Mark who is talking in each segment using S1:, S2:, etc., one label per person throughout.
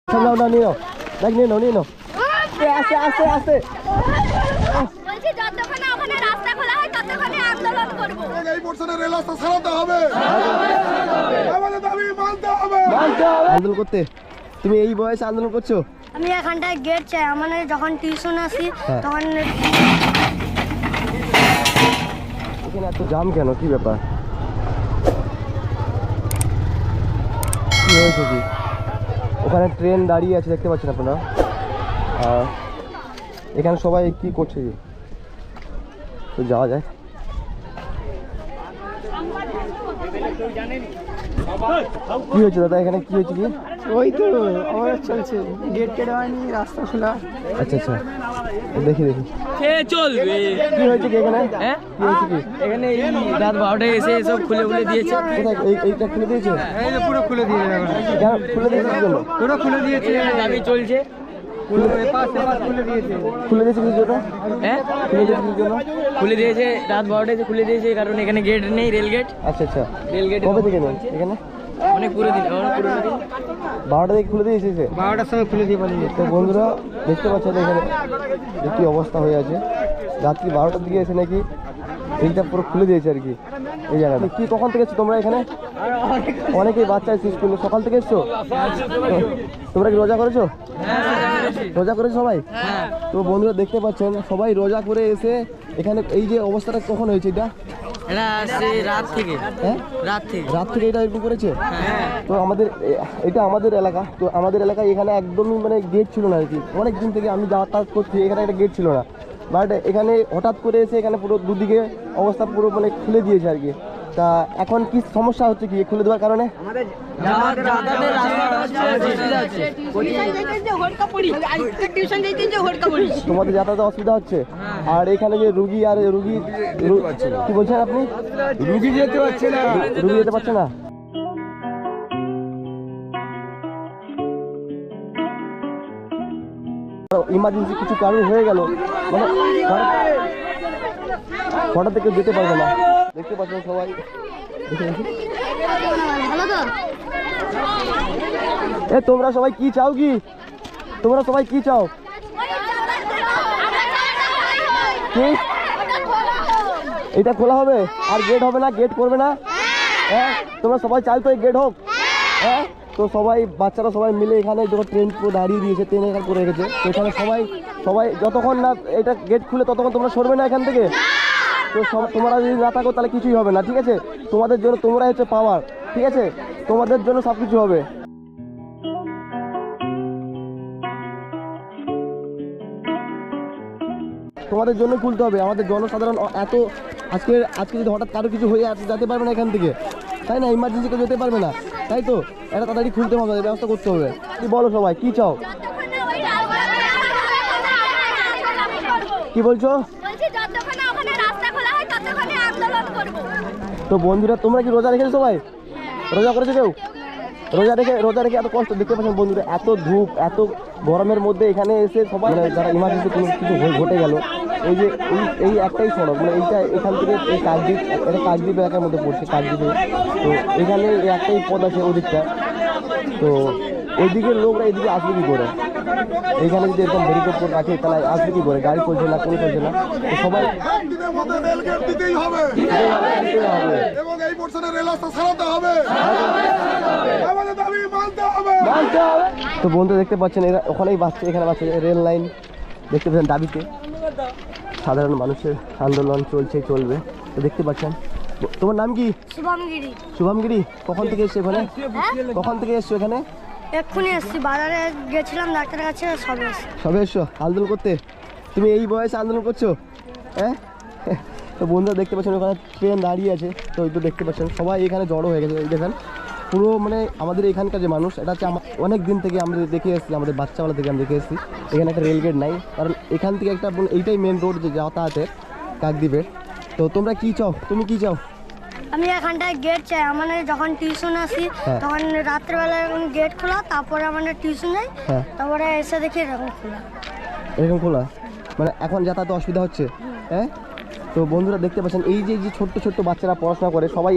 S1: নাও না নিও দেখ নিয়ে নাও আস্তে আস্তে আস্তে
S2: বলছি যতক্ষণ ওখানে রাস্তা খোলা হয় ততক্ষণই আন্দোলন করব।
S3: এই বর্ষের রেল রাস্তা সারাতে হবে, আমাদের দাবি মানতে হবে।
S1: আন্দোলন করতে তুমি এই বয়সে আন্দোলন করছো?
S2: আমি এখানটায় গেট চাই, আমার যখন টিউশন আসি তখন।
S1: এখানে এত জাম কেন, কি ব্যাপার, কি হয়েছে কি? ওখানে ট্রেন দাঁড়িয়ে আছে দেখতে পাচ্ছেন আপনারা, আর এখানে সবাই কি করছে কি? তো যাওয়া যায়। কি হয়েছে দাদা, এখানে কি হয়েছে কি?
S4: ওই তো আমার চলছে, গেট কেটে হয়নি, রাস্তা খোলা।
S1: আচ্ছা আচ্ছা, দেখি
S4: চলবে।
S1: কি হয়েছে কি এখানে?
S4: হ্যাঁ
S1: কি হয়েছে কি?
S4: এখানে এই রাত 12টায় এসে সব খুলে দিয়েছে।
S1: কোথায় এইটা খুলে দিয়েছে?
S4: এই যে পুরো খুলে দিয়েছে,
S1: কেন খুলে দিয়েছে কি জন্য?
S4: পুরো খুলে দিয়েছে, দাবি চলছে।
S1: খুলে দিয়েছে কি জন্য?
S4: হ্যাঁ
S1: খুলে দিয়েছে কি জন্য?
S4: খুলে দিয়েছে রাত 12টায় খুলে দিয়েছে, কারণ এখানে গেট নেই, রেল গেট।
S1: আচ্ছা আচ্ছা,
S4: রেল গেট
S1: কবে থেকে নেই এখানে?
S4: মানে পুরো দিন, পুরো দিন
S1: 12টা থেকে খুলে দিয়েছে।
S4: 12টার সময় খুলে দিয়ে পালিয়ে
S1: তো বন্ধুরা দেখতে পাচ্ছেন এখানে যে কি অবস্থা হয়ে আছে। রাত্রি 12টার দিকে এসে নাকি এইটা পুরো খুলে দিয়েছে আর কি এই জায়গাটা। কি কখন থেকে এসছো তোমরা এখানে? অনেকেই বাচ্চা এসছে স্কুলে, সকাল থেকে এসছো? তোমরা কি রোজা করেছো? রোজা করেছো সবাই? তো বন্ধুরা দেখতে পাচ্ছেন সবাই রোজা করে এসে এখানে এই যে অবস্থাটা কখন হয়েছে এটা?
S4: এটা সে রাত থেকে,
S1: হ্যাঁ রাত থেকে এটা এরকম করেছে। তো এটা আমাদের এলাকা, তো আমাদের এলাকায় এখানে একদমই মানে গেট ছিল না আর কি। অনেক দিন থেকে আমি যাতায়াত করছি, এখানে একটা গেট ছিল না, বাট এখানে হঠাৎ করে এসে এখানে পুরো দুদিকে অবস্থা পুরো মানে খুলে দিয়েছে আর কি। তা এখন কি সমস্যা হচ্ছে কি খুলে দেওয়ার কারণে? তোমাদের যাতায়াতে অসুবিধা হচ্ছে, আর এখানে যে রুগী কি বলছেন আপনি? রুগী যেতে পারছে না। ইমার্জেন্সি কিছু কারণ হয়ে গেল মানে হঠাৎ থেকে যেতে পারবে না। দেখতে পাচ্ছেন সবাই, তোমরা সবাই কি চাও কি? তোমরা সবাই কি চাও? এটা খোলা হবে আর গেট হবে না, গেট করবে না? হ্যাঁ তোমরা সবাই চাও তো এই গেট হোক? হ্যাঁ তো সবাই বাচ্চারা সবাই মিলে এখানে যখন ট্রেন পুরো দাঁড়িয়ে দিয়েছে, ট্রেন এখানে করে রেখেছে, তো এখানে সবাই যতক্ষণ না এটা গেট খুলে ততক্ষণ তোমরা সরবে না এখান থেকে। তো তোমরা যদি না থাকো তাহলে কিছুই হবে না, ঠিক আছে? তোমাদের জন্য তোমরাই হচ্ছে পাওয়ার, ঠিক আছে? তোমাদের জন্য সব কিছু হবে। তোমাদের জন্য খুলতে হবে। আমাদের জনসাধারণ এত আজকে যদি হঠাৎ কারো কিছু হয়ে যেতে পারবে না এখান থেকে, তাই না? ইমার্জেন্সি কেউ যেতে পারবে না, তাই তো? এটা তাড়াতাড়ি খুলতে হবে, ব্যবস্থা করতে হবে। কি বলো সবাই, কি চাও? কি বলছো? তো বন্ধুরা তোমরা কি রোজা রেখেছো? সবাই রোজা করেছো? কেউ রোজা রেখে এত কষ্ট দেখতে পাচ্ছেন বন্ধুরা, এত ধূপ এত গরমের মধ্যে এখানে এসে সবাই যারা ইমার্জেন্সি কোনো কিছু ঘটে গেল, এই যে এই একটাই সড়ক, মানে এইটা এখান থেকে এই কাকদ্বীপ এলাকার মধ্যে পড়ছে, কাকদ্বীপে। তো এখানে এই একটাই পথ আছে ওদিকটা, তো ওইদিকের লোকরা এদিকে আসবে কি করে? এইখানে যদি এরকম ব্যারিকেড করে রাখে তাহলে আসবে কি করে? গাড়ি চলছে না, কোনো চলছে না, তো সবাই
S3: দিতেই হবে এবং এই বর্ষের রেল রাস্তা সারাতে হবে, আমাদের দাবি মানতে হবে।
S1: তো বন্ধু দেখতে পাচ্ছেন এরা ওখানেই বাচ্চা, এখানে বাচ্চা রেল লাইন দেখতে পাচ্ছেন, দাবিতে সাধারণ মানুষের আন্দোলন চলবে। তো দেখতে পাচ্ছেন। তোমার নাম কি? শুভমগিরি। কখন থেকে এসছো এখানে? কখন থেকে এসছো এখানে?
S2: এক্ষুনি এসছি, বাজারে গেছিলাম ডাক্তারের কাছে,
S1: সবে এসছো আন্দোলন করতে? তুমি এই বয়সে আন্দোলন করছো? হ্যাঁ তো বন্ধুরা দেখতে পাচ্ছেন ওখানে ট্রেন দাঁড়িয়ে আছে, তো এই তো দেখতে পাচ্ছেন সবাই এখানে জড়ো হয়ে গেছে। এই দেখেন পুরো মানে আমাদের এখানকার যে মানুষ, এটা হচ্ছে অনেক দিন থেকে আমরা দেখে এসেছি, আমাদের বাচ্চাবেলা থেকে আমি দেখে এসেছি এখানে একটা রেলগেট নাই, কারণ এখান থেকে একটা এইটাই মেন রোড যে যাতায়াতের কাকদ্বীপের। তো তোমরা কি চাও? তুমি কি চাও?
S2: আমি এখানটায় গেট চাই, আমার যখন টিউশন আসি তখন রাত্রেবেলা গেট খোলা, তারপরে আমাদের টিউশন যাই, তারপরে এসে দেখি
S1: এরকম খোলা, মানে এখন যাতায়াতে অসুবিধা হচ্ছে। হ্যাঁ তো বন্ধুরা দেখতে পাচ্ছেন এই যে ছোট্ট ছোট্ট বাচ্চারা পড়াশোনা করে, সবাই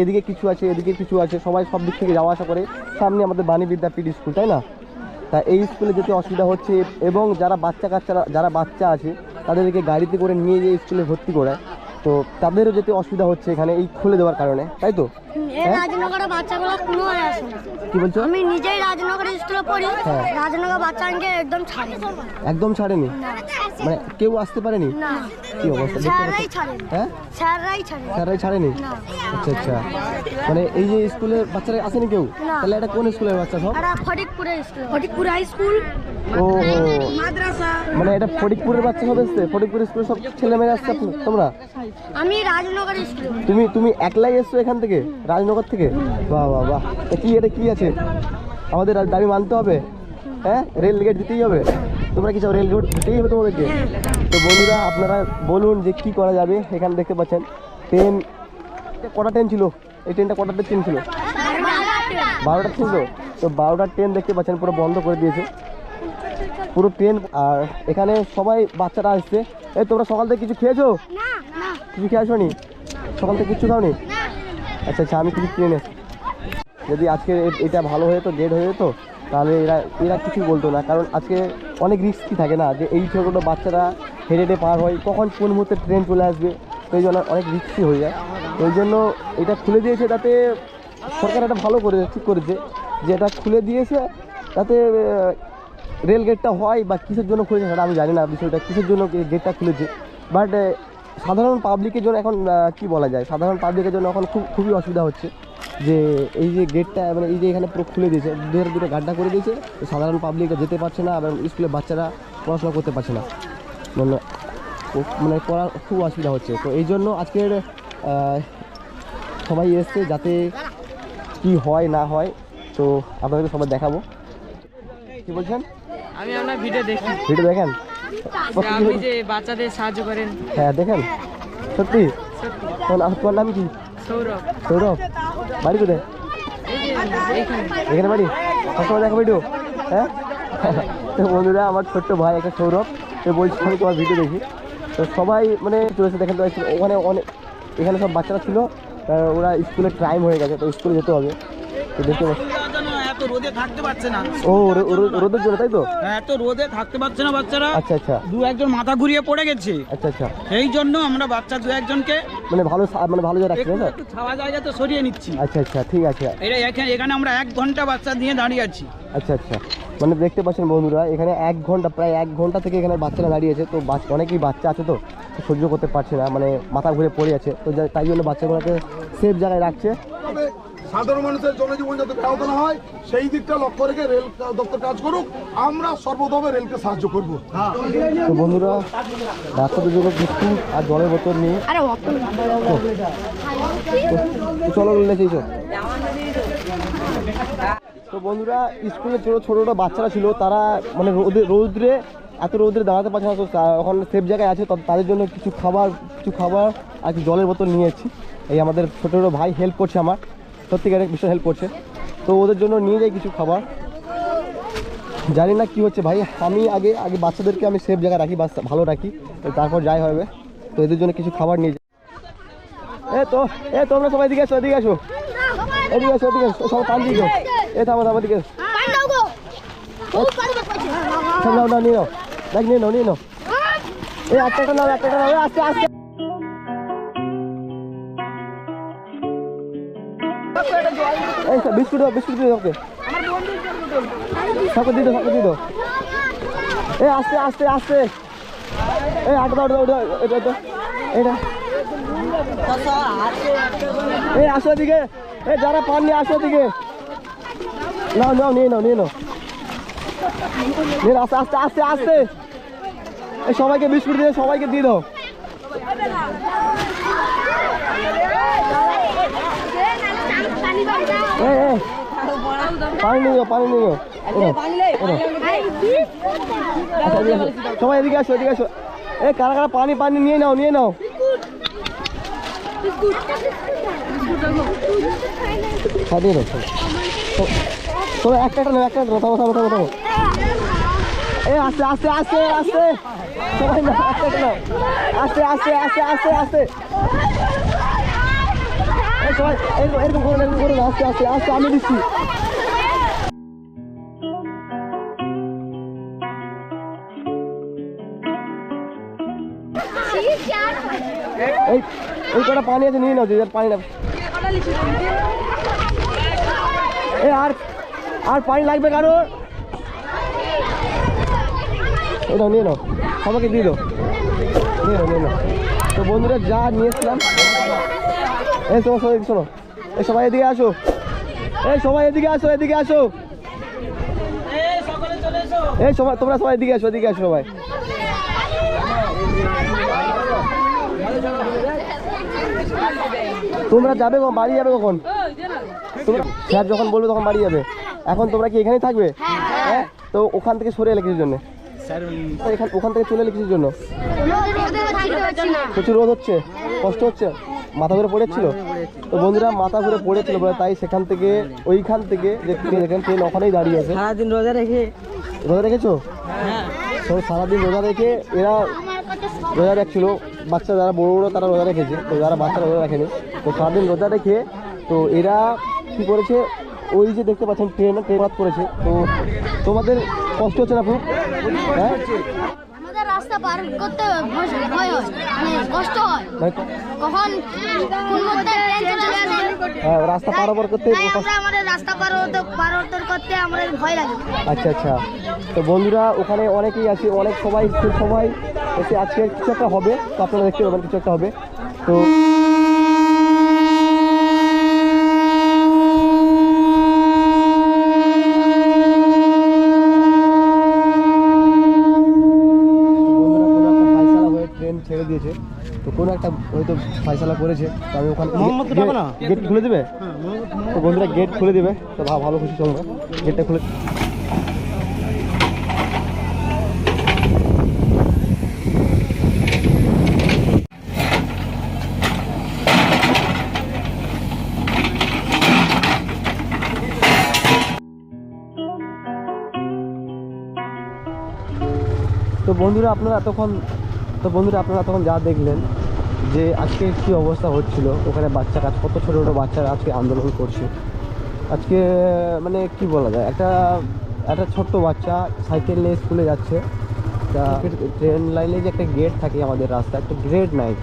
S1: এদিকে কিছু আছে, এদিকে কিছু আছে, সবাই সব দিক থেকে যাওয়া আসা করে। সামনে আমাদের বাণী বিদ্যাপীঠ স্কুল, তাই না? তা এই স্কুলে যেতে অসুবিধা হচ্ছে, এবং যারা বাচ্চা আছে তাদেরকে গাড়িতে করে নিয়ে গিয়ে স্কুলে ভর্তি করায়, তো তাদেরও যেতে অসুবিধা হচ্ছে এখানে এই খুলে দেওয়ার কারণে, তাই তো?
S2: এই রাজনগরের বাচ্চাগুলো কোনো আসে না।
S1: কি বলছো?
S2: আমি নিজেই রাজনগরের স্কুলে পড়ি, রাজনগর বাচ্চাকে একদম ছাড়েনি।
S1: একদম ছাড়েনি? মানে কেউ আসতে পারেনি?
S2: না,
S1: কি অবস্থা?
S2: স্যাররাই ছাড়েনি।
S1: হ্যাঁ, স্যাররাই ছাড়েনি? আচ্ছা আচ্ছা, মানে এই যে স্কুলের বাচ্চারা আসেনি কেউ? তাহলে এটা কোন স্কুলের বাচ্চা সব?
S2: Fatikpur high school.
S1: ও, মানে এটা ফটিকপুরের বাচ্চা সব এসছে? ফটিকপুর স্কুলের সব ছেলে মেয়ে আসছে তোমরা?
S2: আমি রাজনগরের স্কুলে।
S1: তুমি একলাই এসছো এখান থেকে, রাজনগর থেকে? বাহ বাহ বাহ। এটা কি আছে? আমাদের দাবি মানতে হবে? হ্যাঁ, রেল গেট দিতেই হবে? তোমরা কি চাও রেল গেট দিতেই হবে তোমাদেরকে? তো বন্ধুরা আপনারা বলুন যে কি করা যাবে। এখানে দেখতে পাচ্ছেন ট্রেন, কটা ট্রেন ছিল? এই ট্রেনটা কটাতে ট্রেন ছিল? 12টা ছিল। তো 12টার ট্রেন দেখতে পাচ্ছেন পুরো বন্ধ করে দিয়েছে পুরো ট্রেন। আর এখানে সবাই বাচ্চারা আসছে। এই তোমরা সকাল থেকে কিছু খেয়েছো? কিছু খেয়ে আসো নি? সকাল থেকে কিচ্ছু খাওনি? আচ্ছা আচ্ছা, আমি কিছু কিনে নিয়েছি। যদি আজকে এটা ভালো হয়ে তো গেট হয়ে যেত, তাহলে এরা কিছু বলতো না, কারণ আজকে অনেক রিস্কি থাকে না, যে এই ছোটো ছোটো বাচ্চারা হেঁটে হেঁটে পার হয়, কখন কোন মুহূর্তে ট্রেন চলে আসবে, তো এই জন্য অনেক রিস্কি হয়ে যায়। ওই জন্য এটা খুলে দিয়েছে, তাতে সরকার এটা ভালো করেছে, ঠিক করেছে যে এটা খুলে দিয়েছে, তাতে রেল গেটটা হয় বা কিসের জন্য খুলেছে সেটা আমি জানি না, বিষয়টা কিসের জন্য গেটটা খুলেছে। বাট সাধারণ পাবলিকের জন্য এখন কি বলা যায়, সাধারণ পাবলিকের জন্য এখন খুবই অসুবিধা হচ্ছে, যে এই যে গেটটা মানে এই যে এখানে পুরো খুলে দিয়েছে, দুটো গাড্ডা করে দিয়েছে, সাধারণ পাবলিক যেতে পারছে না, এবং স্কুলের বাচ্চারা পড়াশোনা করতে পারছে না, মানে পড়ার খুব অসুবিধা হচ্ছে। তো এই জন্য আজকের সবাই এসছে যাতে কি হয় না হয়, তো আপনাদের সবাই দেখাবো। কি বলছেন?
S5: আমি আপনার ভিডিও দেখি।
S1: ভিডিও দেখেন?
S5: আপনি যে বাচ্চাদের সাহায্য করেন।
S1: হ্যাঁ দেখেন, সত্যি? তোমার নাম কি?
S5: সৌরভ।
S1: সৌরভ, বাড়ি কোথায়? এখানে বাড়ি? সবসময় দেখো ভিডিও? হ্যাঁ। তো বন্ধুরা, আমার ছোট্ট ভাই একটা সৌরভ, তো বলছি আমি তোমার ভিডিও দেখি। তো সবাই মানে চলেছে, দেখেন তো ওখানে এখানে সব বাচ্চারা ছিল, ওরা স্কুলের টাইম হয়ে গেছে, তো স্কুলে যেতে হবে। তো দেখতে পাচ্ছি
S6: এত রোদে থাকতে পারছে না।
S1: ও, রোদের জন্য, তাই তো?
S6: এত রোদে থাকতে পারছে না বাচ্চারা।
S1: আচ্ছা আচ্ছা,
S6: দু একজন মাথা ঘুরিয়ে পড়ে গেছে।
S1: আচ্ছা আচ্ছা,
S6: এই জন্য আমরা বাচ্চা দু একজনকে
S1: মানে ভালো জায়গা রাখছি না?
S6: একটু ছাওয়া জায়গাতে সরিয়ে নিচ্ছি।
S1: আচ্ছা আচ্ছা, ঠিক আছে।
S6: এখানে আমরা 1 ঘন্টা বাচ্চা নিয়ে দাঁড়িয়ে আছি।
S1: আচ্ছা আচ্ছা, মানে দেখতে পাচ্ছেন বন্ধুরা, এখানে 1 ঘন্টা, প্রায় 1 ঘন্টা থেকে এখানে বাচ্চারা দাঁড়িয়েছে। তো অনেকেই বাচ্চা আছে, তো সহ্য করতে পারছে না, মানে মাথা ঘুরে পড়ে আছে, তো তাই জন্য বাচ্চাগুলোকে সেফ জায়গায় রাখছে।
S3: সাধারণ মানুষের জনজীবন যাতে ব্যাহত না হয় সেই দিকটা লক্ষ্য রেখে রেল দপ্তর কাজ করুক, আমরা সর্বতভাবে রেলকে সাহায্য করব।
S1: তো বন্ধুরা, বাচ্চাদের জন্য বিস্কুট আর জলের বোতল নিয়ে চলো রেলেই চল। তো বন্ধুরা, স্কুলে ছোটো ছোটো বাচ্চারা ছিল, তারা মানে এত রোদ্রে দাঁড়াতে পারছে না, তো ওখানে সেফ জায়গায় আছে, তাদের জন্য কিছু খাবার আর কিছু জলের বোতল নিয়েছি। এই আমাদের ছোটো ছোটো ভাই হেল্প করছে, আমার সত্যিকারের ভীষণ হেল্প করছে, তো ওদের জন্য নিয়ে যাই কিছু খাবার। জানি না কি হচ্ছে ভাই, আমি আগে বাচ্চাদেরকে আমি সেফ জায়গায় রাখি, ভালো রাখি, তারপর যাই হবে। তো এদের জন্য কিছু খাবার নিয়ে যাই। তোমরা সবাই এদিকে আসো, এদিকে আসো, সবাই পান দিয়ে থামো এদিকে নিয়ে নাও, দেখ নিয়ে নাও, একটা নাও, আস্তে আস্তে। বিস্কুট দিও ওকে, সবকে দিয়ে দাও। আস্তে আস্তে আস্তে, আটটা এটা আসো দিকে, যারা পাননি আসো দিকে, নাও নিয়ে নাও, আস্তে আস্তে আস্তে আস্তে, সবাইকে বিস্কুট দিয়ে সবাইকে দিয়ে দাও। পানি নিয়ে যাও। সবাই এদিকে আসো, কারা পানি নিয়ে নাও। একটা নাও, থামো। আস্তে আস্তে আস্তে আস্তে, সবাই নাও, একটা নাও, আস্তে আস্তে আস্তে আস্তে আস্তে, সবাই এরকম করো, আস্তে আস্তে আস্তে, আমি দিচ্ছি। এই এই কটা পানি আছে নিয়ে নাও, যে যার পানি না। এই আর পানি লাগবে কারো? এই নাও, নিয়ে নাও, সবাইকে দিয়ে দাও, নিয়ে নাও। তো বন্ধুরা যা নিয়েছিলাম, এই শোনো শোনো শোনো, এই সবাই এদিকে আসো, এই সবাই এদিকে আসো, এদিকে আসো, এই সবাই তোমরা সবাই এদিকে আসো, এদিকে আসো সবাই। তোমরা যাবে কখন, বাড়ি যাবে কখন? স্যার যখন বলবে তখন বাড়ি যাবে। এখন তোমরা কি এখানেই থাকবে? হ্যাঁ। তো ওখান থেকে সরে এলে কিছুর জন্য? ওখান থেকে চলে এলে কিছুর জন্য? প্রচুর রোদ হচ্ছে, কষ্ট হচ্ছে, মাথা ঘুরে পড়েছিল। তো বন্ধুরা মাথা ঘুরে পড়েছিল বলে তাই সেখান থেকে ওইখান থেকে যে দেখেন ট্রেন ওখানেই দাঁড়িয়ে আছে।
S4: সারাদিন রোজা রেখে
S1: রোজা রেখেছো? তো সারাদিন রোজা রেখে এরা রোজা রাখছিল। বাচ্চা যারা বড় বড় তারা রোজা রেখেছে, তো যারা বাচ্চারা রোজা রাখেনি, তো সারাদিন রোজা রেখে তো এরা কী করেছে, ওই যে দেখতে পাচ্ছেন ট্রেন করেছে। তো তোমাদের কষ্ট হচ্ছে না খুব? হ্যাঁ,
S2: আমাদের রাস্তা পার করতে ভয় হয়, মানে কষ্ট হয়, কখন কোন মধ্যে ট্রেন চলে আসে।
S1: হ্যাঁ, রাস্তা পারাপার করতে
S2: তাই আমরা আমাদের রাস্তা পার করতে আমাদের ভয় লাগে।
S1: আচ্ছা আচ্ছা। তো বন্ধুরা ওখানে অনেকেই আছে, অনেক সবাই এসে আজকে কিছু একটা হবে, তো আপনারা দেখতে পাবেন কিছু একটা হবে। তো ছেড়ে দিয়েছে, তো কোনো একটা হয়তো ফয়সালা করেছে। তো আমি ওখানে গেট খুলে দেবে, তো বন্ধুরা গেট খুলে দেবে, তো ভালো খুশি তোমরা। গেটটা খুলে তো বন্ধুরা আপনারা এতক্ষণ যা দেখলেন যে আজকে কী অবস্থা হচ্ছিল ওখানে, বাচ্চা কাজ কত ছোটো ছোটো বাচ্চারা আজকে আন্দোলন করছে। আজকে মানে কি বলা যায়, একটা ছোট্ট বাচ্চা সাইকেল নিয়ে স্কুলে যাচ্ছে। তা ট্রেন লাইনে যে একটা গেট থাকে আমাদের রাস্তায়, একটা গেট নাই,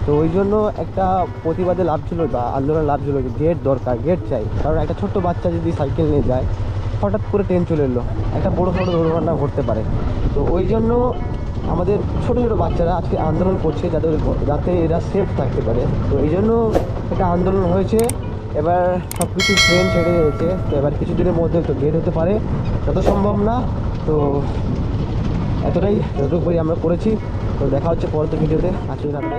S1: তো ওই জন্য একটা প্রতিবাদে লাভ ছিল বা আন্দোলন লাভ ছিল যে গেট দরকার, গেট চাই। কারণ একটা ছোট্ট বাচ্চা যদি সাইকেল নিয়ে যায়, হঠাৎ করে ট্রেন চলে এলো, একটা বড়ো দুর্ঘটনা ঘটতে পারে। তো ওই জন্য আমাদের ছোটো ছোটো বাচ্চারা আজকে আন্দোলন করছে যাতে এরা সেফ থাকতে পারে। তো এই জন্য একটা আন্দোলন হয়েছে। এবার সব কিছু ট্রেন ছেড়ে দিয়েছে, তো এবার কিছুদিনের মধ্যে তো গেট হতে পারে, যত সম্ভব না। তো যতটুকু আমরা করেছি। তো দেখা হচ্ছে পরবর্তী ভিডিওতে, আজকে রাত্রে।